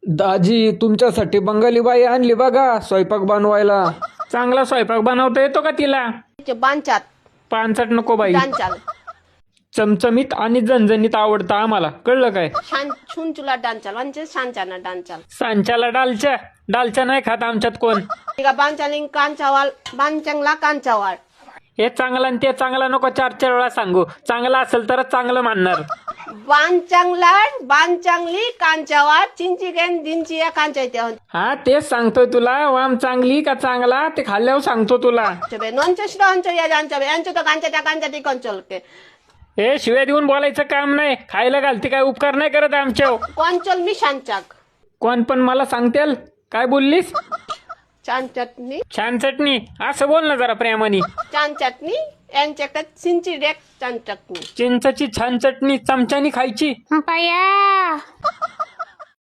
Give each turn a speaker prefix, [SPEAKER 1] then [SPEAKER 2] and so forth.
[SPEAKER 1] दाजी तुमच्यासाठी बंगाली बाई आणली बघा स्वयंपाक बनवायला.
[SPEAKER 2] चांगला स्वयंपाक बनवता येतो का तिला?
[SPEAKER 3] बांचात
[SPEAKER 2] पानसट नको बाई,
[SPEAKER 3] डांचाल
[SPEAKER 2] चमचमीत आणि झणझणीत आवडतं आम्हाला, कळलं काय?
[SPEAKER 3] छान छुन डांचाल म्हणजे छान डांचाल.
[SPEAKER 2] सांच्याला डालच्या नाही खात आमच्यात कोण.
[SPEAKER 3] इका बांचालिंग कांचावाल बांचांगला कांचावाल.
[SPEAKER 2] हे चांगलं आणि ते चांगलं नको 4-4 वेळा सांगू. चांगलं असेल तरच चांगलं मानणार.
[SPEAKER 3] बांचांगला बांचांगली कांचावाल चिंची गेन दिनची या कांचा इथे
[SPEAKER 2] हा तेच सांगतोय तुला, वाम चांगली का चांगला ते खाल्ल्यावर सांगतो तुला.
[SPEAKER 3] नॉनचेस डांचो या जांचा यांचं तर कांचा ती कंचल के
[SPEAKER 2] हे शिव्या देऊन बोलायचं काम नाही. खायला घालते काय उपकार नाही करत आमच्यावर.
[SPEAKER 3] कंचल मी शांचाक
[SPEAKER 2] कोण पण मला सांगतेल काय बोललीस?
[SPEAKER 3] छान चटणी
[SPEAKER 2] छान चटणी असं बोल ना जरा प्रेमाने.
[SPEAKER 3] छान चटणी यांच्याकडे चिंची डेक छान चटणी.
[SPEAKER 2] चिंचची छान चटणी चमच्यानी खायची.
[SPEAKER 4] बाया